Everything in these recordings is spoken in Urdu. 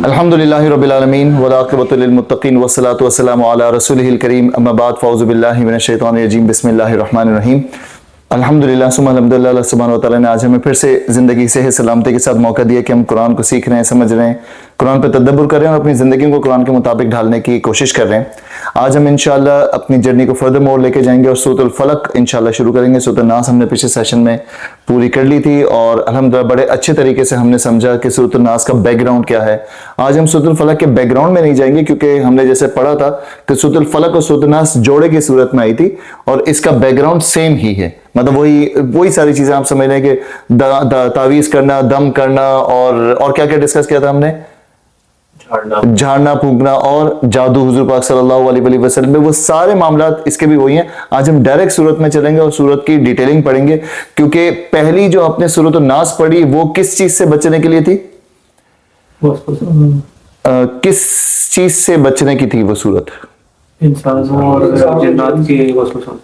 الحمدللہ رب العالمین والعاقبۃ للمتقین والصلاۃ والسلام علی رسولہ الکریم اما بعد فاعوذ باللہ من الشیطان الرجیم بسم اللہ الرحمن الرحیم الحمدللہ ثم الحمدللہ اللہ سبحانہ و تعالیٰ نے آج ہمیں پھر سے زندگی صحت سلامتی کے ساتھ موقع دیا کہ ہم قرآن کو سیکھ رہے ہیں، سمجھ رہے ہیں، قرآن پہ تدبر کر رہے ہیں اور اپنی زندگی کو قرآن کے مطابق ڈھالنے کی کوشش کر رہے ہیں۔ آج ہم انشاءاللہ اپنی جرنی کو فردر مور لے کے جائیں گے اور سورۃ الفلق انشاءاللہ شروع کریں گے۔ سورۃ الناس ہم نے پچھلے سیشن میں پوری کر لی تھی اور الحمدللہ بڑے اچھے طریقے سے ہم نے سمجھا کہ سورۃ الناس کا بیک گراؤنڈ کیا ہے۔ آج ہم سورۃ الفلق کے بیک گراؤنڈ میں نہیں جائیں گے کیونکہ ہم نے جیسے پڑھا تھا کہ سورۃ الفلق اور سورۃ الناس جوڑے کی صورت میں آئی تھی اور اس کا بیک گراؤنڈ سیم ہی ہے، مطلب وہی ساری چیزیں آپ سمجھ رہے ہیں کہ تعویذ کرنا، دم کرنا اور کیا کیا ڈسکس کیا تھا ہم نے، جھاڑنا پھونکنا اور جادو حضور پاک صلی اللہ علیہ وسلم میں، وہ سارے معاملات اس کے بھی وہی ہیں۔ آج ہم ڈائریکٹ سورت میں چلیں گے اور سورت کی ڈیٹیلنگ پڑھیں گے کیونکہ پہلی جو آپ نے سورۃ الناس پڑھی وہ کس چیز سے بچنے کے لیے تھی؟ کس چیز سے بچنے کی تھی وہ سورت؟ انسانوں اور جنات کے وسوسوں۔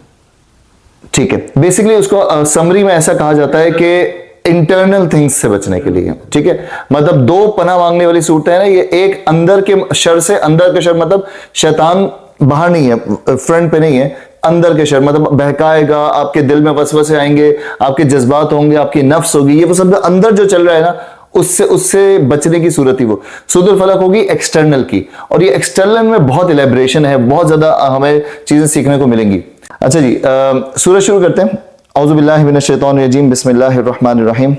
ٹھیک ہے، بیسیکلی اس کو سمری میں ایسا کہا جاتا ہے کہ انٹرنل تھنگس سے بچنے کے لیے، ٹھیک ہے، مطلب دو پناہ مانگنے والی صورتیں ہیں نا، یہ ایک اندر کے شر سے، اندر کے شر مطلب شیطان باہر نہیں ہے، فرنٹ پہ نہیں ہے، اندر کے شر مطلب بہکائے گا، آپ کے دل میں وسوسے آئیں گے، آپ کے جذبات ہوں گے، آپ کی نفس ہوگی، یہ وہ سب اندر جو چل رہا ہے نا اس سے بچنے کی صورت ہی وہ سورۃ الفلق ہوگی ایکسٹرنل کی، اور یہ ایکسٹرنل میں بہت الیبریشن ہے، بہت زیادہ ہمیں چیزیں سیکھنے کو ملیں گی۔ اچھا جی، سورت شروع کرتے ہیں۔ اعوذ باللہ من الشیطان الرجیم بسم اللہ الرحمن الرحیم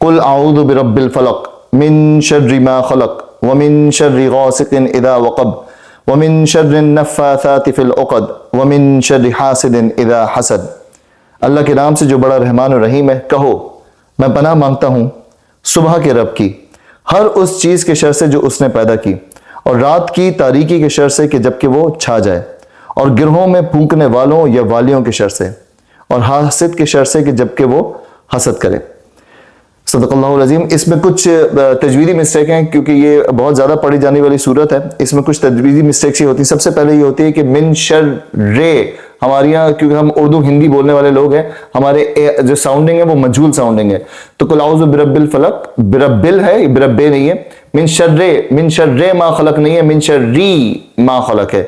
قل اعوذ برب الفلق من شر ما خلق ومن شر غاسق اذا وقب ومن شر النفاثات في العقد ومن شر حاسد اذا حسد۔ اللہ کے نام سے جو بڑا رحمان الرحیم ہے، کہو میں پناہ مانگتا ہوں صبح کے رب کی، ہر اس چیز کے شر سے جو اس نے پیدا کی، اور رات کی تاریکی کے شر سے کہ جبکہ وہ چھا جائے، اور گرہوں میں پھونکنے والوں یا والیوں کے شر سے، اور حاسد کے شر سے کہ جبکہ وہ حسد کرے۔ صدق اللہ العظیم۔ اس میں کچھ تجویدی مسٹیک ہیں کیونکہ یہ بہت زیادہ پڑھی جانے والی صورت ہے، اس میں کچھ تجویدی مسٹیکس ہی ہوتی ہیں۔ سب سے پہلے یہ ہوتی ہے کہ من شر رے، ہمارے یہاں کیونکہ ہم اردو ہندی بولنے والے لوگ ہیں، ہمارے جو ساؤنڈنگ ہے وہ مجھول ساؤنڈنگ ہے، تو قل اعوذ برب الفلق، بربل ہے، بربے نہیں ہے، من شر ما خلق نہیں ہے، من شری ما خلق ہے،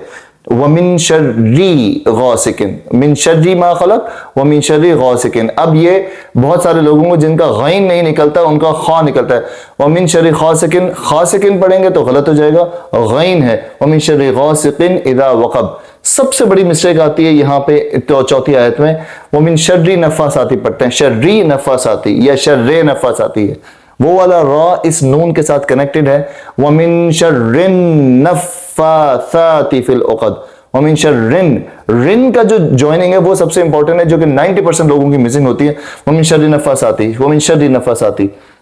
وَمِن شَرِّ غَاسِقٍ، من شَرِّ ما خلق وَمِن شَرِّ غَاسِقٍ۔ اب یہ بہت سارے لوگوں کو جن کا غین نہیں نکلتا ان کا خا نکلتا ہے، وَمِن شَرِّ غَاسِقٍ، خاسقٍ پڑھیں گے تو غلط ہو جائے گا، غین ہے، وَمِن شَرِّ غَاسِقٍ اِذَا وَقَب۔ سب سے بڑی مسٹیک آتی ہے یہاں پہ چوتھی آیت میں، وَمِن شَرِّ نفاساتی پڑھتے ہیں، شَرِّ نفاساتی یا شَرِّ نفاساتی ہے، وہ والا را اس نون کے ساتھ کنیکٹڈ ہے، وَمِن شَرِّ النفاثات فی العقد، وَمِن شَرِّ رن کا جو جوائننگ ہے وہ سب سے امپورٹنٹ ہے، جو کہ 90% لوگوں کی مسنگ ہوتی ہے، وَمِن شَرِّ النفاثات، وَمِن شَرِّ النفاثات،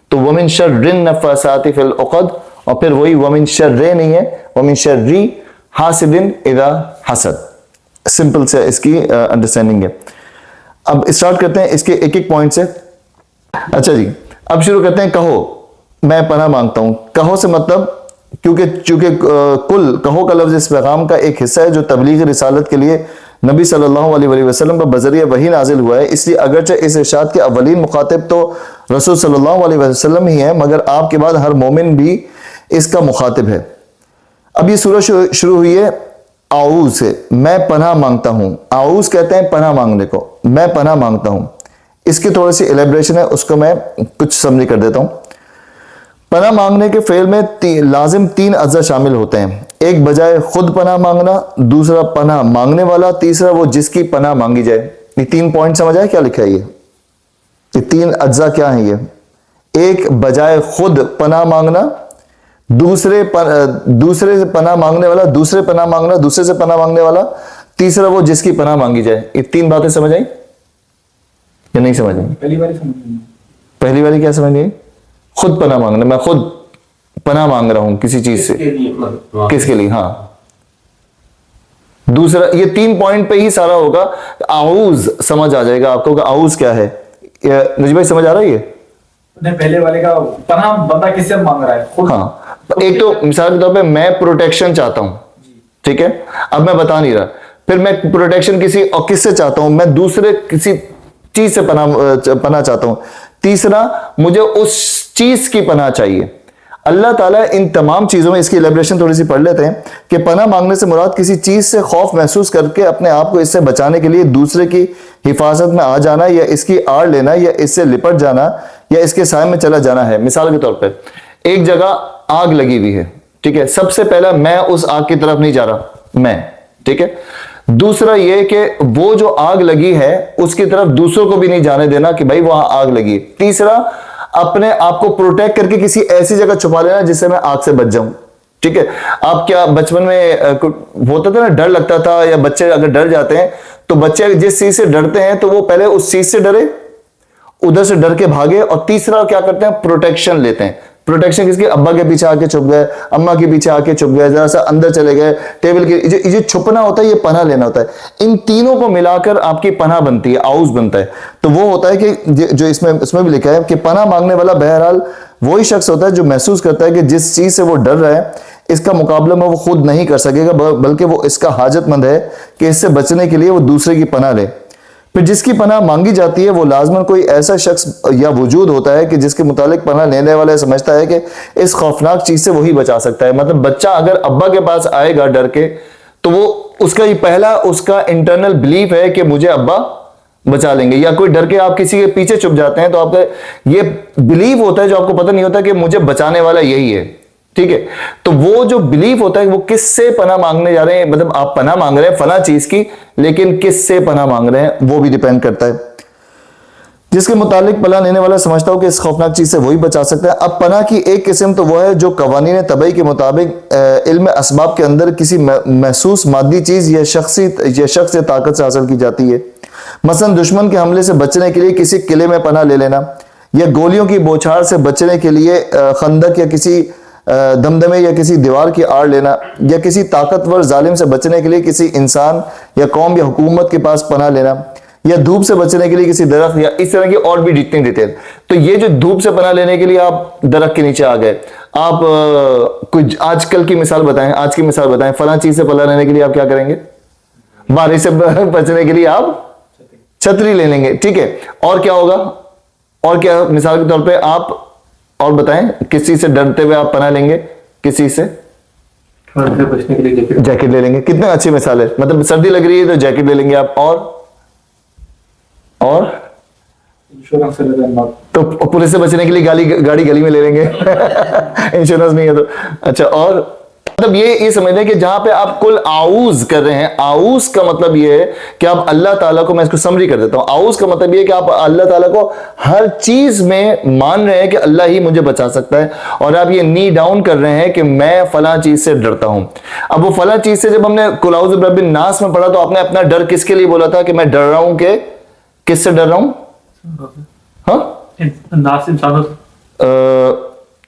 تو وَمِن شَرِّ النفاثات فی العقد، اور پھر وہی وَمِن شَرِّ نہیں ہے، وَمِن شَرِّ حاسد اذا حسد۔ سمپل سے اس کی انڈرسٹینڈنگ ہے۔ اب اسٹارٹ کرتے ہیں اس کے ایک ایک پوائنٹ سے۔ اچھا جی، اب شروع کرتے ہیں کہو میں پناہ مانگتا ہوں۔ کہو سے مطلب چونکہ کل کہو کا لفظ اس پیغام کا ایک حصہ ہے جو تبلیغ رسالت کے لیے نبی صلی اللہ علیہ وسلم پر بذریعہ وحی نازل ہوا ہے، اس لیے اگرچہ اس ارشاد کے اولین مخاطب تو رسول صلی اللہ علیہ وسلم ہی ہیں، مگر آپ کے بعد ہر مومن بھی اس کا مخاطب ہے۔ اب یہ سورہ شروع ہوئی ہے اعوذ سے، میں پناہ مانگتا ہوں۔ اعوذ کہتے ہیں پناہ مانگنے کو، میں پناہ مانگتا ہوں۔ اس کی تھوڑی سی الیبریشن ہے، اس کو میں کچھ سمری کر دیتا ہوں۔ پناہ مانگنے کے فعل میں لازم تین اجزاء شامل ہوتے ہیں، ایک بجائے خود پناہ مانگنا، دوسرا پناہ مانگنے والا، تیسرا وہ جس کی پناہ مانگی جائے۔ یہ تین پوائنٹ سمجھ آئے کیا لکھا ہے؟ یہ تین اجزاء کیا ہیں؟ یہ ایک بجائے خود پناہ مانگنا، دوسرے سے پناہ مانگنے والا، دوسرے پناہ مانگنا، دوسرے سے پناہ مانگنے والا، تیسرا وہ جس کی پناہ مانگی جائے۔ یہ تین باتیں سمجھ آئیں یا نہیں سمجھ آئیں؟ پہلی والی کیا سمجھ گئی؟ خود پناہ مانگنا، میں خود پناہ مانگ رہا ہوں کسی چیز سے، کس کے لیے؟ ہاں۔ دوسرا یہ تین پوائنٹ پہ ہی سارا ہوگا، اعوذ سمجھ آ جائے گا آپ کو کہ اعوذ کیا ہے۔ نجی بھائی سمجھ آ رہا ہے یہ؟ پہلے والے کا پناہ بندہ کس سے مانگ رہا ہے؟ خود۔ ہاں، ایک تو مثال کے طور پہ میں پروٹیکشن چاہتا ہوں، ٹھیک ہے، اب میں بتا نہیں رہا، پھر میں پروٹیکشن کسی اور کس سے چاہتا ہوں؟ میں دوسرے کسی چیز سے پناہ چاہتا ہوں، تیسرا مجھے اس چیز کی پناہ چاہیے. اللہ تعالیٰ ان تمام چیزوں میں, اس کی ایلیبریشن تھوڑی سی پڑھ لیتے ہیں کہ پناہ مانگنے سے مراد کسی چیز سے خوف محسوس کر کے اپنے آپ کو اس سے بچانے کے لیے دوسرے کی حفاظت میں آ جانا, یا اس کی آڑ لینا, یا اس سے لپٹ جانا, یا اس کے سائے میں چلا جانا ہے. مثال کے طور پہ ایک جگہ آگ لگی ہوئی ہے, ٹھیک ہے, سب سے پہلا میں اس آگ کی طرف نہیں جا رہا, میں, ٹھیک ہے. دوسرا یہ کہ وہ جو آگ لگی ہے اس کی طرف دوسروں کو بھی نہیں جانے دینا کہ بھائی وہاں آگ لگی. تیسرا اپنے آپ کو پروٹیکٹ کر کے کسی ایسی جگہ چھپا لینا جس سے میں آگ سے بچ جاؤں, ٹھیک ہے. آپ کیا بچپن میں ہوتا تھا نا, ڈر لگتا تھا, یا بچے اگر ڈر جاتے ہیں تو بچے جس چیز سے ڈرتے ہیں تو وہ پہلے اس چیز سے ڈرے, ادھر سے ڈر کے بھاگے, اور تیسرا کیا کرتے ہیں, پروٹیکشن لیتے ہیں. پروٹیکشن کس کی, ابا کے پیچھے آ کے چھپ گئے, اما کے پیچھے آ کے چھپ گئے, ذرا سا اندر چلے گئے, ٹیبل کے, یہ چھپنا ہوتا ہے, یہ پناہ لینا ہوتا ہے. ان تینوں کو ملا کر آپ کی پناہ بنتی ہے, آؤز بنتا ہے. تو وہ ہوتا ہے کہ جو اس میں بھی لکھا ہے کہ پناہ مانگنے والا بہرحال وہی شخص ہوتا ہے جو محسوس کرتا ہے کہ جس چیز سے وہ ڈر رہا ہے اس کا مقابلہ میں وہ خود نہیں کر سکے گا, بلکہ وہ اس کا حاجت مند ہے کہ اس سے بچنے کے لیے وہ دوسرے کی پناہ لے. پھر جس کی پناہ مانگی جاتی ہے وہ لازماً کوئی ایسا شخص یا وجود ہوتا ہے کہ جس کے متعلق پناہ لینے والا سمجھتا ہے کہ اس خوفناک چیز سے وہی بچا سکتا ہے. مطلب بچہ اگر ابا کے پاس آئے گا ڈر کے تو وہ اس کا یہ پہلا اس کا انٹرنل بلیف ہے کہ مجھے ابا بچا لیں گے. یا کوئی ڈر کے آپ کسی کے پیچھے چھپ جاتے ہیں تو آپ کا یہ بلیف ہوتا ہے جو آپ کو پتہ نہیں ہوتا کہ مجھے بچانے والا یہی ہے, ٹھیک ہے. تو وہ جو بلیف ہوتا ہے وہ کس سے پناہ مانگنے جا رہے ہیں, مطلب آپ پناہ مانگ رہے ہیں فلاں چیز کی, لیکن کس سے پناہ مانگ رہے ہیں وہ بھی ڈیپینڈ کرتا ہے. جس کے متعلق پناہ لینے والا سمجھتا ہو کہ اس خوفناک چیز سے وہی بچا سکتا ہے. اب پناہ کی ایک قسم تو وہ ہے جو قوانین طبعی کے مطابق علم اسباب کے اندر کسی محسوس مادی چیز یا شخص یا طاقت سے حاصل کی جاتی ہے. مثلا دشمن کے حملے سے بچنے کے لیے کسی قلعے میں پناہ لے لینا, یا گولیوں کی بوچھار سے بچنے کے لیے خندق یا کسی دمدمے یا کسی دیوار کی آڑ لینا, یا کسی طاقتور ظالم سے بچنے کے لیے کسی انسان یا قوم یا حکومت کے پاس پناہ لینا, یا دھوپ سے بچنے کے لیے کسی درخت, یا اس طرح کی اور بھی جتنی ڈیٹیل. تو یہ جو دھوپ سے پناہ لینے کے لیے آپ درخت کے نیچے آ گئے, آپ کچھ آج کل کی مثال بتائیں, آج کی مثال بتائیں, فلاں چیز سے پناہ لینے کے لیے آپ کیا کریں گے, بارش سے بچنے کے لیے آپ چھتری لے لیں گے, ٹھیک ہے. اور کیا ہوگا, اور کیا مثال کے طور پہ آپ اور بتائیں کس چیز سے ڈرتے ہوئے آپ پناہ لیں گے, کس چیز سے بچنے کے لیے جیکٹ لے لیں گے. کتنے اچھی مثال ہے, مطلب سردی لگ رہی ہے تو جیکٹ لے لیں گے آپ, اور تو پولیس سے بچنے کے لیے گاڑی گلی میں لے لیں گے انشورنس نہیں ہے تو. اچھا, اور مطلب یہ سمجھ لیں کہ جہاں پہ آپ کل آؤز کر رہے ہیں, آؤز کا مطلب یہ ہے کہ آپ اللہ تعالیٰ کو, میں اس کو سمری کر دیتا ہوں, آؤز کا مطلب یہ ہے کہ آپ اللہ تعالیٰ کو ہر چیز میں مان رہے ہیں کہ اللہ ہی مجھے بچا سکتا ہے, اور آپ یہ نی ڈاؤن کر رہے ہیں کہ میں فلاں چیز سے ڈرتا ہوں. اب وہ فلاں چیز سے جب ہم نے قل اعوذ برب الناس میں پڑھا تو آپ نے اپنا ڈر کس کے لیے بولا تھا کہ میں ڈر رہا ہوں, کہ کس سے ڈر رہا ہوں, ہاں ناس انسانوں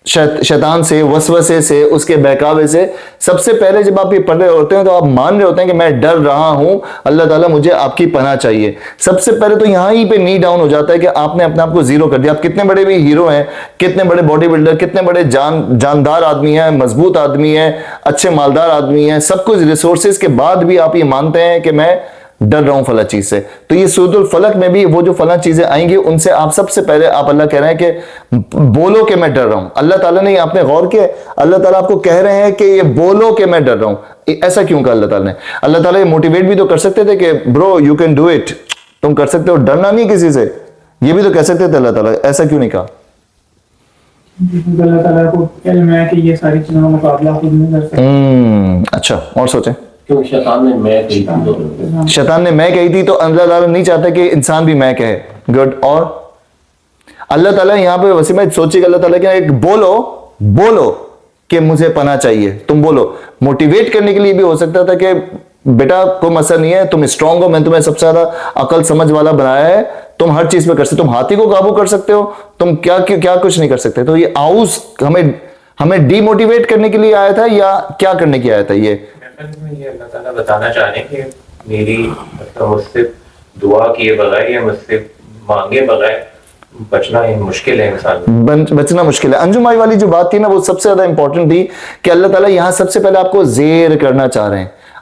شیطان سے, وسوسے سے, اس کے بہکاوے سے. سب سے پہلے جب آپ یہ پڑھ رہے ہوتے ہیں تو آپ مان رہے ہوتے ہیں کہ میں ڈر رہا ہوں, اللہ تعالیٰ مجھے آپ کی پناہ چاہیے. سب سے پہلے تو یہاں ہی پہ نی ڈاؤن ہو جاتا ہے کہ آپ نے اپنے آپ کو زیرو کر دیا. آپ کتنے بڑے بھی ہیرو ہیں, کتنے بڑے باڈی بلڈر, کتنے بڑے جاندار آدمی ہیں, مضبوط آدمی ہیں, اچھے مالدار آدمی ہیں, سب کچھ ریسورسز کے بعد بھی آپ یہ مانتے ہیں کہ میں ڈر رہا ہوں فلاں چیز سے. تو یہ سورۃ الفلق میں بھی وہ جو فلاں چیزیں آئیں گی ان سے آپ سب سے پہلے آپ اللہ کہہ رہے ہیں کہ بولو کہ میں ڈر رہا ہوں. اللہ تعالیٰ نے, آپ نے غور کیا, اللہ تعالیٰ آپ کو کہہ رہے ہیں کہ یہ بولو کہ میں ڈر رہا ہوں. ایسا کیوں کہا اللہ تعالیٰ نے؟ اللہ تعالیٰ یہ موٹیویٹ بھی تو کر سکتے تھے کہ bro you can do it, تم کر سکتے ہو, ڈرنا نہیں کسی سے, یہ بھی تو کہہ سکتے تھے اللہ تعالیٰ. ایسا کیوں نہیں کہا؟ اللہ تعالیٰ کو علم ہے کہ یہ ساری چیزوں کا مقابلہ خود نہیں کر سکتے. اچھا, اور سوچیں. شیطان نے میں کہی تھی تو اللہ تعالیٰ نہیں چاہتا کہ انسان بھی میں کہے. گڈ. اور اللہ تعالیٰ یہاں پہ وسیمہ سوچیے کہ اللہ تعالیٰ کہ ایک بولو کہ مجھے پناہ چاہیے, تم بولو. موٹیویٹ کرنے کے لیے بھی ہو سکتا تھا کہ بیٹا کوئی مسئلہ نہیں ہے, تم اسٹرانگ ہو, میں تمہیں سب سے زیادہ عقل سمجھ والا بنایا ہے, تم ہر چیز پہ کر سکتے, تم ہاتھی کو قابو کر سکتے ہو, تم کیا کچھ نہیں کر سکتے. تو یہ آؤز ہمیں ڈی موٹیویٹ کرنے کے لیے آیا تھا یا کیا کرنے کے آیا تھا؟ یہ اللہ تعالیٰ بتانا چاہ رہے ہیں کہ میری مجھ سے دعا کیے بغیر یا مجھ سے مانگے بغیر بچنا مشکل ہے انسان, بچنا مشکل ہے. انجم آئی والی جو بات تھی نا وہ سب سے زیادہ امپورٹنٹ تھی کہ اللہ تعالیٰ یہاں سب سے پہلے آپ کو زیر کرنا چاہ رہے ہیں,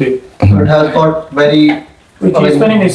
It has got very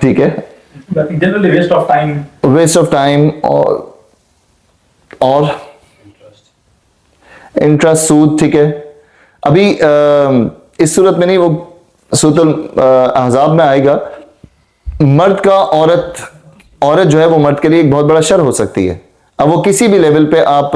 ٹھیک ہے, generally waste of time. Waste of time اور انٹرسٹ, سود. ٹھیک ہے, ابھی اس صورت میں نہیں, وہ سورۃ الاحزاب میں آئے گا. مرد کا عورت جو ہے وہ مرد کے لیے ایک بہت بڑا شر ہو سکتی ہے. اب وہ کسی بھی لیول پہ, آپ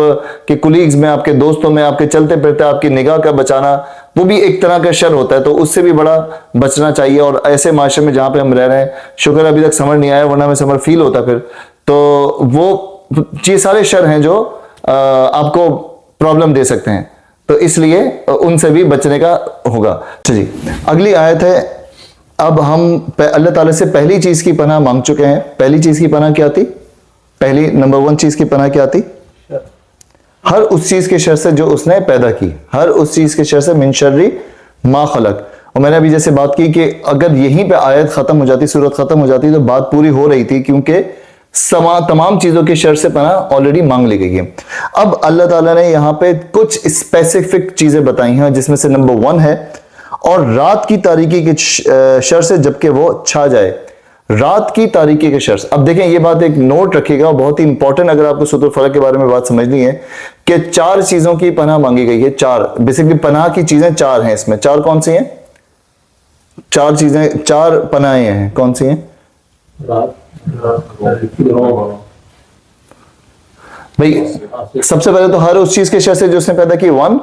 کے کولیگز میں, آپ کے دوستوں میں, آپ کے چلتے پھرتے آپ کی نگاہ کا بچانا, وہ بھی ایک طرح کا شر ہوتا ہے. تو اس سے بھی بڑا بچنا چاہیے. اور ایسے معاشرے میں جہاں پہ ہم رہ رہے ہیں, شکر ابھی تک سمر نہیں آیا, ورنہ میں سمر فیل ہوتا پھر. تو وہ یہ سارے شر ہیں جو آپ کو پرابلم دے سکتے ہیں, تو اس لیے ان سے بھی بچنے کا ہوگا. جی, اگلی آیت ہے. اب ہم اللہ تعالیٰ سے پہلی چیز کی پناہ مانگ چکے ہیں. پہلی چیز کی پناہ کیا تھی؟ پہلی نمبر 1 چیز کی پناہ کیا تھی؟ ہر اس چیز کے شر سے جو اس نے پیدا کی, ہر اس چیز کے شر سے, من شر ما خلق. اور میں نے ابھی جیسے بات کی کہ اگر یہیں پہ آیت ختم ہو جاتی, سورت ختم ہو جاتی, تو بات پوری ہو رہی تھی, کیونکہ تمام چیزوں کے شر سے پناہ آلریڈی مانگ لی گئی ہے. اب اللہ تعالیٰ نے یہاں پہ کچھ اسپیسیفک چیزیں بتائی ہیں, جس میں سے نمبر 1 ہے اور رات کی تاریکی کے شر سے جبکہ وہ چھا جائے. رات کی تاریکی کے شر. اب دیکھیں یہ بات ایک نوٹ رکھیے گا, بہت ہی امپورٹنٹ اگر آپ کو سورۃ الفلق کے بارے میں بات سمجھنی ہے, کہ 4 چیزوں کی پناہ مانگی گئی ہے. 4 بیسکلی پناہ کی چیزیں 4 ہیں اس میں. 4 کون سی ہیں؟ 4 چیزیں, 4 پناہیں ہیں. کون سی ہیں؟ بھائی سب سے پہلے تو ہر اس چیز کے شر سے جو اس نے پیدا کی 1,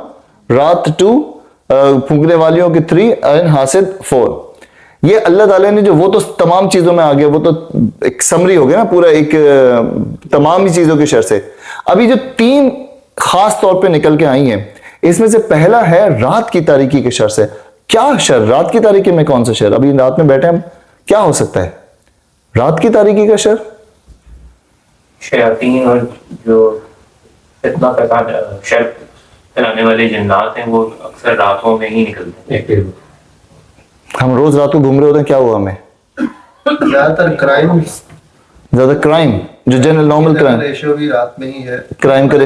رات 2, پھونکنے والیوں کی 3, اور حاسد 4. یہ اللہ تعالیٰ نے جو, وہ تو تمام چیزوں میں آ گیا, وہ تو ایک سمری ہو گیا نا پورا, ایک تمام ہی چیزوں کے شر سے. ابھی جو 3 خاص طور پہ نکل کے آئی ہیں, اس میں سے پہلا ہے رات کی تاریکی کے شر سے. کیا شر رات کی تاریکی میں؟ کون سا شر؟ ابھی رات میں بیٹھے ہم, کیا ہو سکتا ہے رات کی تاریکی کا شر؟ شیاطین اور جو فتنہ فساد شر پھیلانے والے جنات ہیں, وہ اکثر راتوں میں ہی نکلتے ہیں. ہم روز رات کو گھوم رہے ہوتے ہیں, کیا ہوا ہمیں؟ زیادہ تر کرائم, زیادہ کرائم, جو جنرل نارمل کرائم, ریشو بھی رات میں ہی ہے. کرائم کرے.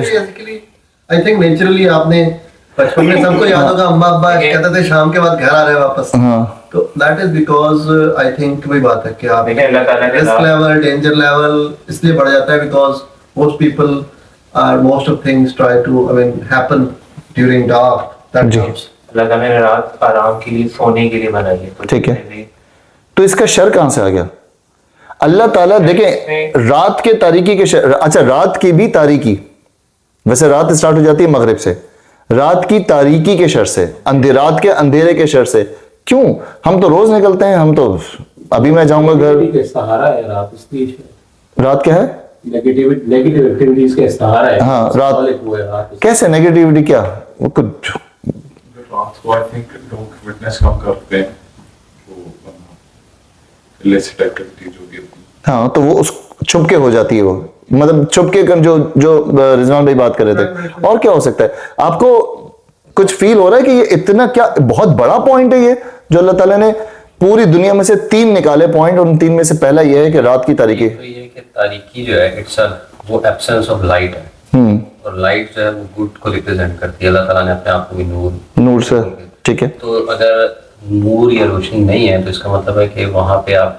آئی تھنک نیچرلی آپ نے بچپن میں سب کو یاد ہوگا, اما ابا کہتے تھے شام کے بعد گھر آ رہے ہیں واپس. ہاں, تو that is because I think وہی بات ہے کہ آپ دیکھیں اللہ تعالیٰ کے رسک لیول, ڈینجر لیول اس لیے بڑھ جاتا ہے because most people are, most of things try to happen during dark. That helps. Allah تعالیٰ نے رات آرام کے لیے, سونے کے لیے بنائی ہے. ٹھیک ہے, تو اس کا شر کہاں سے آ گیا؟ اللہ تعالیٰ دیکھیں رات کے تاریکی کے شر. اچھا, رات کی بھی تاریکی, ویسے رات اسٹارٹ ہو جاتی ہے مغرب سے, رات کی تاریکی کے شر سے, رات کے اندھیرے کے شر سے. کیوں؟ ہم تو روز نکلتے ہیں, ہم تو ابھی میں جاؤں گا گھر. سہارا ہے رات, اس لیے رات کیا ہے؟ نیگیٹیو ایکٹیویٹیز کا سہارا ہے. ہاں, رات کیسے نیگیٹیوٹی؟ کیا وہ کچھ رات کو آئی تھنک لوگ وٹنس کم کرتے ہیں, تو illicit activity جو بھی ہوتی ہے. ہاں, تو وہ اس چھپ کے ہو جاتی ہے, وہ مطلب چھپ کے جو رضوان بھائی بات کر رہے تھے. اور کیا ہو سکتا ہے؟ آپ کو کچھ فیل ہو رہا ہے کہ یہ اتنا کیا بہت بڑا پوائنٹ ہے یہ, جو اللہ تعالیٰ نے پوری دنیا میں سے 3 نکالے پوائنٹ, اور ان 3 میں سے پہلا یہ ہے کہ رات کی تاریکی. تو یہ کہ تاریکی جو ہے اٹس وہ ایبسنس آف لائٹ ہے, اور لائٹ جو ہے وہ گڈ کو ریپرزینٹ کرتی ہے. اللہ تعالیٰ نے اپنے آپ کو بھی نور سے. ٹھیک ہے, تو اگر نور یا روشنی نہیں ہے تو اس کا مطلب ہے کہ وہاں پہ آپ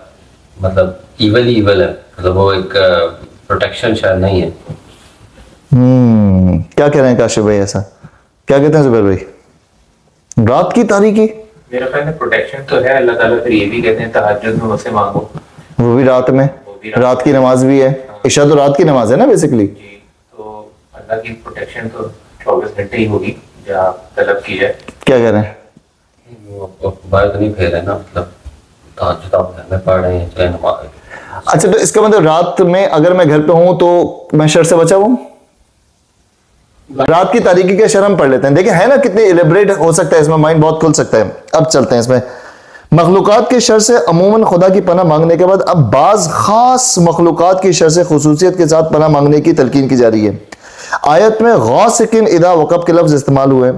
مطلب ایول ہی ایول ہے, مطلب وہ ایک پروٹیکشن شاید نہیں ہے. کیا کہہ رہے ہیں کاشف بھائی؟ ایسا کیا کہتے ہیں زبیر بھائی؟ رات کی تاریکی میرا خیال ہے پروٹیکشن تو ہے. اللہ تعالیٰ پھر یہ بھی کہتے ہیں تہجد میں مجھ سے مانگو, وہ بھی رات میں, رات کی نماز بھی ہے. عشاء تو رات کی نماز ہے نا بیسکلی. جی, تو اللہ کی پروٹیکشن تو 24 گھنٹے ہی ہوگی جہاں آپ طلب کی جائے. کیا کہہ رہے ہیں؟ وہ باہر تو نہیں پھیر رہے نا, مطلب تہجد آپ گھر میں پڑھ رہے ہیں چاہے نماز. اچھا, تو اس کا مطلب رات میں اگر میں گھر پہ ہوں تو میں شر سے بچا ہوں. رات کی تاریکی کے شر ہم پڑھ لیتے ہیں. دیکھیں ہے نا کتنی ایلیبریٹ ہو سکتا ہے اس میں, مائنڈ بہت کھل سکتا ہے. اب چلتے ہیں اس میں. مخلوقات کے شر سے عموماً خدا کی پناہ مانگنے کے بعد اب بعض خاص مخلوقات کی شر سے خصوصیت کے ساتھ پناہ مانگنے کی تلقین کی جا رہی ہے. آیت میں غاسقٍ اذا وقب کے لفظ استعمال ہوئے.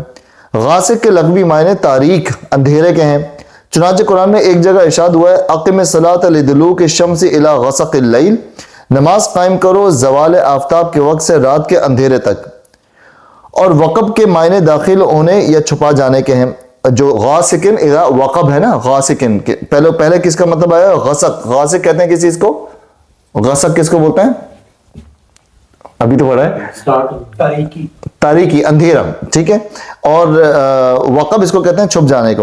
غاسق کے لغوی معنی تاریک, اندھیرے کے ہیں. چنانچہ قرآن میں ایک جگہ ارشاد ہوا ہے اقم الصلاۃ لدلوک الشمس الی غسق اللیل, نماز قائم کرو زوال آفتاب کے وقت سے رات کے اندھیرے تک. اور وقب کے معنی داخل ہونے یا چھپا جانے کے ہیں. جو غاسقن اذا وقب ہے نا، غاسقن پہلے کس کا مطلب آیا؟ غسق. غاسق کہتے ہیں کس چیز کو؟ غسق کس کو بولتے ہیں؟ ابھی تو پڑھا ہے، تاریکی، اندھیرا، ٹھیک ہے. اور وقب اس کو کہتے ہیں چھپ جانے کو.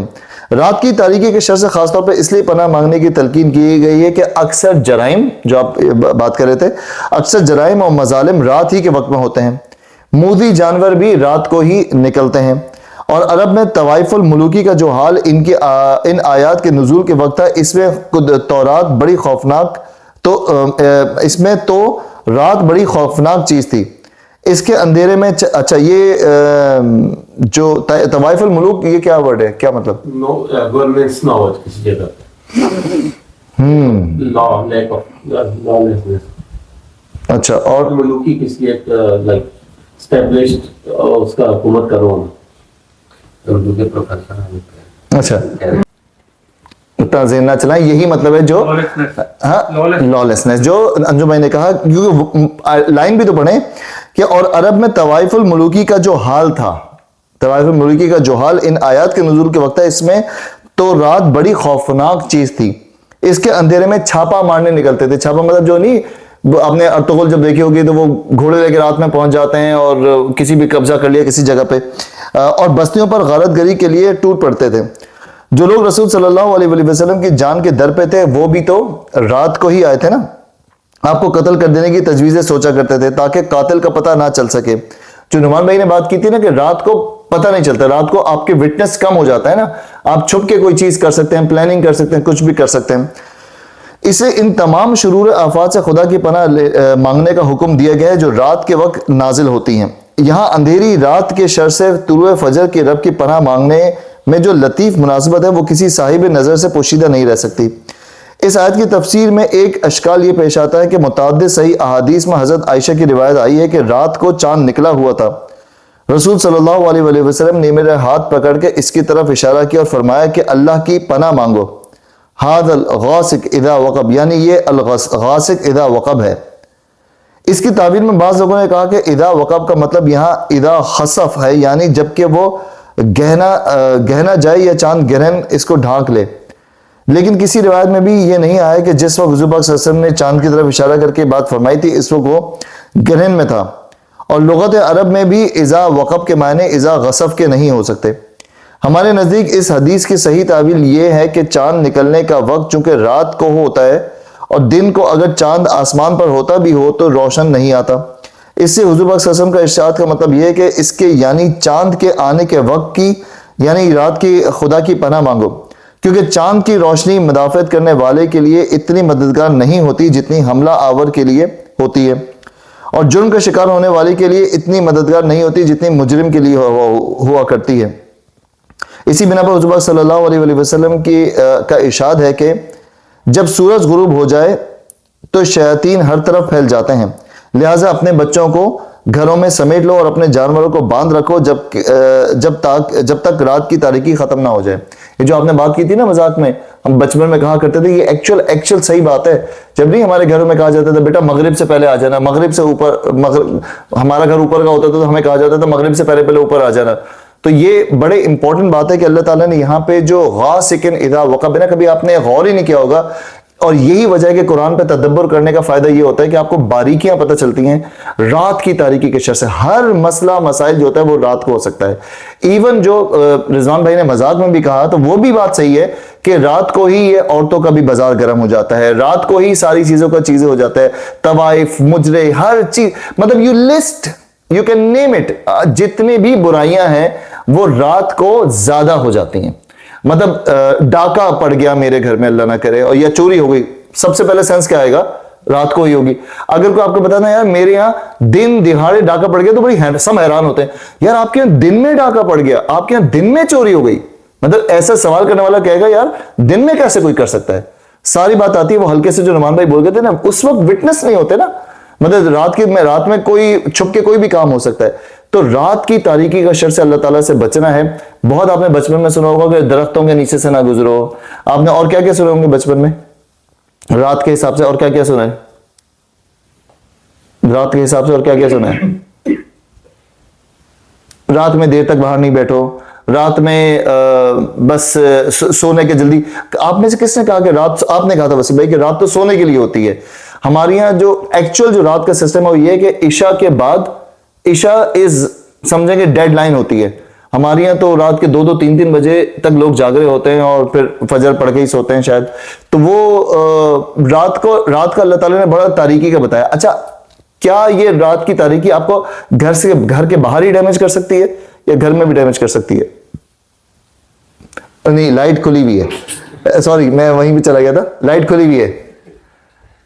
رات کی تاریکی کے شر سے خاص طور پہ اس لیے پناہ مانگنے کی تلقین کی گئی ہے کہ اکثر جرائم، جو آپ بات کر رہے تھے، اکثر جرائم اور مظالم رات ہی کے وقت میں ہوتے ہیں. موذی جانور بھی رات کو ہی نکلتے ہیں. اور عرب میں طوائف الملوکی کا جو حال ان آیات کے نزول کے وقت تھا، اس میں تورات بڑی خوفناک، تو اس میں تو رات بڑی خوفناک چیز تھی. اس کے اندھیرے میں اچھا یہ جو طوائف الملوک، یہ کیا ورڈ ہے، کیا مطلب؟ گورنمنٹس نہ ہو کسی جگہ اچھا. اور ملوکی کسی ایک لائک اسٹیبلشڈ اس کا حکومت کا رول. اردو کے پروفیسر. اچھا اتنا ذہن نہ چلائیں، یہی مطلب ہے جو لالسنس، جو انجم بھائی نے کہا. لائن بھی تو پڑھیں کہ اور عرب میں طوائف الملوکی کا جو حال تھا، طوائف الملوکی کا جو حال ان آیات کے نزول کے وقت ہے، اس میں تو رات بڑی خوفناک چیز تھی. اس کے اندھیرے میں چھاپا مارنے نکلتے تھے. چھاپا مطلب جو نہیں، آپ نے ارطغرل جب دیکھی ہوگی تو وہ گھوڑے لے کے رات میں پہنچ جاتے ہیں اور کسی بھی قبضہ کر لیا کسی جگہ پہ، اور بستیوں پر غارت گری کے لیے ٹوٹ پڑتے تھے. جو لوگ رسول صلی اللہ علیہ وسلم کی جان کے در پہ تھے، وہ بھی تو رات کو ہی آئے تھے نا. آپ کو قتل کر دینے کی تجویزیں سوچا کرتے تھے تاکہ قاتل کا پتہ نہ چل سکے. جو نعمان بھائی نے بات کی تھی نا کہ رات کو پتہ نہیں چلتا، رات کو آپ کے وٹنس کم ہو جاتا ہے نا، آپ چھپ کے کوئی چیز کر سکتے ہیں، پلاننگ کر سکتے ہیں، کچھ بھی کر سکتے ہیں. اسے ان تمام شرور آفات سے خدا کی پناہ مانگنے کا حکم دیا گیا ہے جو رات کے وقت نازل ہوتی ہیں. یہاں اندھیری رات کے شر سے طلوع فجر کی رب کی پناہ مانگنے میں جو لطیف مناسبت ہے وہ کسی صاحب نظر سے پوشیدہ نہیں رہ سکتی. اس آیت کی تفسیر میں ایک اشکال یہ پیش آتا ہے کہ متعدد صحیح احادیث میں حضرت عائشہ کی روایت آئی ہے کہ رات کو چاند نکلا ہوا تھا. رسول صلی اللہ علیہ وسلم نے میرا ہاتھ پکڑ کے اس کی طرف اشارہ کیا اور فرمایا کہ اللہ کی پناہ مانگو. ہاد الغاسق اذا وقب، یعنی یہ الغاسق اذا وقب ہے. اس کی تعبیر میں بعض لوگوں نے کہا کہ اذا وقب کا مطلب یہاں اذا خسف ہے، یعنی جبکہ وہ گہنا جائے یا چاند گرہن اس کو ڈھانک لے. لیکن کسی روایت میں بھی یہ نہیں آیا کہ جس وقت حضور پاک صلی اللہ علیہ وسلم نے چاند کی طرف اشارہ کر کے بات فرمائی تھی اس وقت وہ گرہن میں تھا. اور لغت عرب میں بھی اذا وقب کے معنی اذا غصف کے نہیں ہو سکتے. ہمارے نزدیک اس حدیث کی صحیح تعبیر یہ ہے کہ چاند نکلنے کا وقت چونکہ رات کو ہوتا ہے اور دن کو اگر چاند آسمان پر ہوتا بھی ہو تو روشن نہیں آتا. اس سے حضور پاک صلی اللہ علیہ وسلم کا ارشاد کا مطلب یہ ہے کہ اس کے یعنی چاند کے آنے کے وقت کی یعنی رات کی خدا کی پناہ مانگو، کیونکہ چاند کی روشنی مدافعت کرنے والے کے لیے اتنی مددگار نہیں ہوتی جتنی حملہ آور کے لیے ہوتی ہے، اور جرم کا شکار ہونے والے کے لیے اتنی مددگار نہیں ہوتی جتنی مجرم کے لیے ہوا کرتی ہے. اسی بنا پر حضور صلی اللہ علیہ وسلم کا ارشاد ہے کہ جب سورج غروب ہو جائے تو شیاطین ہر طرف پھیل جاتے ہیں، لہٰذا اپنے بچوں کو گھروں میں سمیٹ لو اور اپنے جانوروں کو باندھ رکھو جب تک رات کی تاریکی ختم نہ ہو جائے. یہ جو آپ نے بات کی تھی نا مذاق میں، ہم بچپن میں کہا کرتے تھے، یہ ایکچوئل صحیح بات ہے. جب نہیں ہمارے گھروں میں کہا جاتا تھا بیٹا مغرب سے پہلے آ جانا، مغرب سے اوپر، ہمارا گھر اوپر کا ہوتا تھا تو ہمیں کہا جاتا تھا مغرب سے پہلے اوپر آ جانا. تو یہ بڑے امپورٹنٹ بات ہے کہ اللہ تعالیٰ نے یہاں پہ جو غاسقن اذا وقب ہے نا، کبھی آپ نے غور ہی نہیں کیا ہوگا. اور یہی وجہ ہے کہ قرآن پہ تدبر کرنے کا فائدہ یہ ہوتا ہے کہ آپ کو باریکیاں پتہ چلتی ہیں رات کی تاریکی کے شر سے. ہر مسئلہ مسائل جو ہوتا ہے وہ رات کو ہو سکتا ہے. ایون جو رضوان بھائی نے مذاق میں بھی کہا تو وہ بھی بات صحیح ہے کہ رات کو ہی یہ عورتوں کا بھی بازار گرم ہو جاتا ہے، رات کو ہی ساری چیزوں کا چیزیں ہو جاتا ہے، طوائف، مجرے، ہر چیز، مطلب یو کین نیم اٹ، جتنی بھی برائیاں ہیں وہ رات کو زیادہ ہو جاتی ہیں. مطلب ڈاکہ پڑ گیا میرے گھر میں اللہ نہ کرے، اور یا چوری ہو گئی، سب سے پہلے سینس کیا آئے گا؟ رات کو ہی ہوگی. اگر کوئی آپ کو بتانا یار میرے یہاں دن دہاڑے ڈاکہ پڑ گیا تو بڑی سب حیران ہوتے ہیں، یار آپ کے یہاں دن میں ڈاکہ پڑ گیا، آپ کے یہاں دن میں چوری ہو گئی. مطلب ایسا سوال کرنے والا کہے گا یار دن میں کیسے کوئی کر سکتا ہے؟ ساری بات آتی ہے وہ ہلکے سے جو نعمان بھائی بول گئے تھے نا، اس وقت وٹنس نہیں ہوتے نا. مطلب رات میں کوئی چھپ کے کوئی بھی کام ہو سکتا ہے. تو رات کی تاریکی کا شر سے اللہ تعالیٰ سے بچنا ہے. بہت آپ نے بچپن میں سنا ہوگا کہ درختوں کے نیچے سے نہ گزرو. آپ نے اور کیا کیا سنے ہوں گے بچپن میں رات کے حساب سے؟ اور کیا کیا سنا ہے رات کے حساب سے؟ اور کیا کیا سنا ہے؟ رات میں دیر تک باہر نہیں بیٹھو، رات میں بس سونے کے جلدی. آپ میں سے کس نے کہا کہ رات, آپ نے کہا تھا وسیم بھائی کہ رات تو سونے کے لیے ہوتی ہے. ہمارے یہاں جو ایکچوئل جو رات کا سسٹم ہے وہ یہ ہے کہ عشاء کے بعد, عشاء از سمجھیں کہ ڈیڈ لائن ہوتی ہے. ہمارے یہاں تو رات کے 2-3 بجے تک لوگ جاگ رہے ہوتے ہیں اور پھر فجر پڑھ کے ہی سوتے ہیں شاید. تو وہ رات کا اللہ تعالیٰ نے بڑا تاریکی کا بتایا. اچھا, کیا یہ رات کی تاریکی آپ کو گھر کے باہر ہی ڈیمیج کر سکتی ہے یا گھر میں بھی ڈیمیج کر سکتی ہے؟ نہیں, لائٹ کھلی ہوئی ہے, سوری میں وہیں بھی چلا گیا تھا, لائٹ کھلی ہوئی ہے.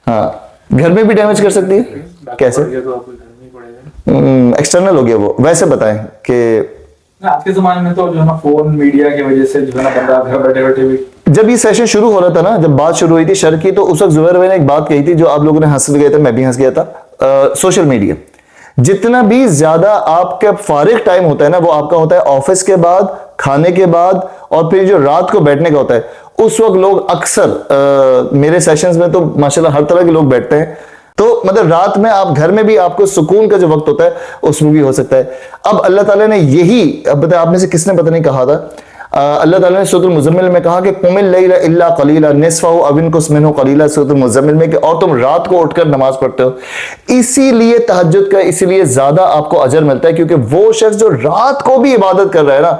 ہاں, گھر میں بھی ڈیمیج کر سکتی ہے. کیسے؟ ایکسٹرنل ہو گیا وہ. ویسے بتائیں کہ آج کے زمانے میں تو جو ہے نا فون میڈیا کی وجہ سے جو ہے نا بندہ گھر بیٹھے بیٹھے بھی. جب یہ سیشن شروع ہو رہا تھا نا, جب بات شروع ہوئی تھی شر کی, تو اس وقت زبیر بھائی نے ایک بات کہی تھی جو آپ لوگوں نے ہنس گئے تھے, میں بھی ہنس گیا تھا. سوشل میڈیا, جتنا بھی زیادہ آپ کا فارغ ٹائم ہوتا ہے نا, وہ آپ کا ہوتا ہے آفس کے بعد, کھانے کے بعد, اور پھر جو رات کو بیٹھنے کا ہوتا ہے. اس وقت لوگ اکثر میرے سیشنز میں تو ماشاءاللہ ہر طرح کے لوگ بیٹھتے ہیں. تو مطلب رات میں آپ گھر میں بھی آپ کو سکون کا جو وقت ہوتا ہے اس میں بھی ہو سکتا ہے. اب اللہ تعالیٰ نے یہی, اب بتائیں آپ میں سے کس نے پتہ نہیں کہا تھا, اللہ تعالیٰ نے سورۃ المزمل میں کہا کہ قم اللیل الا قلیلا نصفہ او انقص منہ قلیلا, سورۃ المزمل میں, کہ اور تم رات کو اٹھ کر نماز پڑھتے ہو. اسی لیے تہجد کا اسی لیے زیادہ آپ کو اجر ملتا ہے, کیونکہ وہ شخص جو رات کو بھی عبادت کر رہا ہے نا,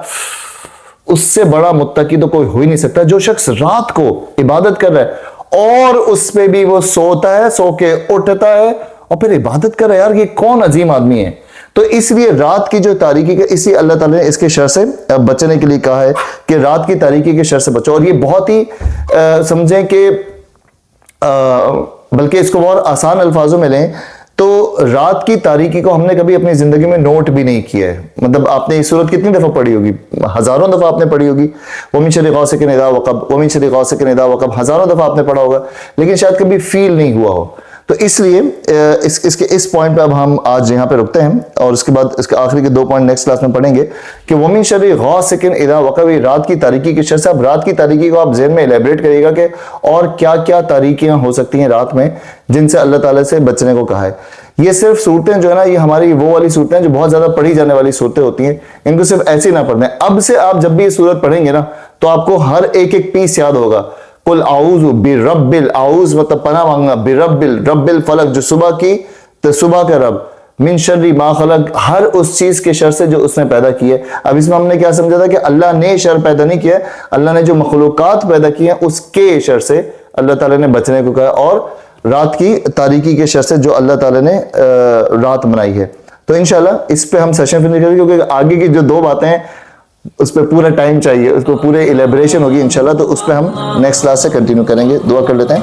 اس سے بڑا متقی تو کوئی ہو ہی نہیں سکتا. جو شخص رات کو عبادت کر رہا ہے اور اس پہ بھی وہ سوتا ہے, سو کے اٹھتا ہے اور پھر عبادت کر رہا ہے, یار یہ کون عظیم آدمی ہے. تو اس لیے رات کی جو تاریکی کا, اسی اللہ تعالیٰ نے اس کے شر سے بچنے کے لیے کہا ہے کہ رات کی تاریکی کے شر سے بچو. اور یہ بہت ہی سمجھیں کہ بلکہ اس کو بہت آسان الفاظوں میں لیں تو رات کی تاریکی کو ہم نے کبھی اپنی زندگی میں نوٹ بھی نہیں کیا ہے. مطلب آپ نے یہ سورت کتنی دفعہ پڑھی ہوگی؟ ہزاروں دفعہ آپ نے پڑھی ہوگی. وَمِن شَرِّ غَاسِقٍ إِذَا وَقَبَ, وَمِن شَرِّ غَاسِقٍ إِذَا وَقَبَ, ہزاروں دفعہ آپ نے پڑھا ہوگا, لیکن شاید کبھی فیل نہیں ہوا ہو. تو اس لیے اس پوائنٹ پہ اب ہم آج یہاں پہ رکتے ہیں, اور اس کے بعد اس کے آخری کے 2 پوائنٹ نیکسٹ کلاس میں پڑھیں گے کہ وَمِن شَرِّ غَاسِقٍ إِذَا وَقَبَ, رات کی تاریکی کے شر سے. اب رات کی تاریکی کو آپ ذہن میں الیبریٹ کریے گا کہ اور کیا کیا تاریکیاں ہو سکتی ہیں رات میں جن سے اللہ تعالیٰ سے بچنے کو کہا ہے. یہ صرف صورتیں جو ہے نا, یہ ہماری وہ والی صورتیں جو بہت زیادہ پڑھی جانے والی صورتیں ہوتی ہیں, ان کو صرف ایسے ہی نہ پڑھنا ہے. اب سے آپ جب بھی یہ صورت پڑھیں گے نا تو آپ کو ہر ایک پیس یاد ہوگا. قل اعوذ برب, اعوذ مطلب پناہ مانگنا, برب, رب الفلق جو صبح کی تو صبح کا رب, من شر ما خلق ہر اس چیز کے شر سے جو اس نے پیدا کی ہے. اب اس میں ہم نے کیا سمجھا تھا کہ اللہ نے شر پیدا نہیں کیا ہے, اللہ نے جو مخلوقات پیدا کی ہیں اس کے شر سے اللہ تعالیٰ نے بچنے کو کہا, اور رات کی تاریکی کے شر سے جو اللہ تعالیٰ نے رات بنائی ہے. تو انشاءاللہ اس پہ ہم سیشن فنش کریں گے, کیونکہ آگے کی جو 2 باتیں ہیں اس پہ پورا ٹائم چاہیے, اس کو پورے الیبریشن ہوگی انشاءاللہ, تو اس پہ ہم نیکسٹ کلاس سے کنٹینیو کریں گے. دعا کر لیتے ہیں.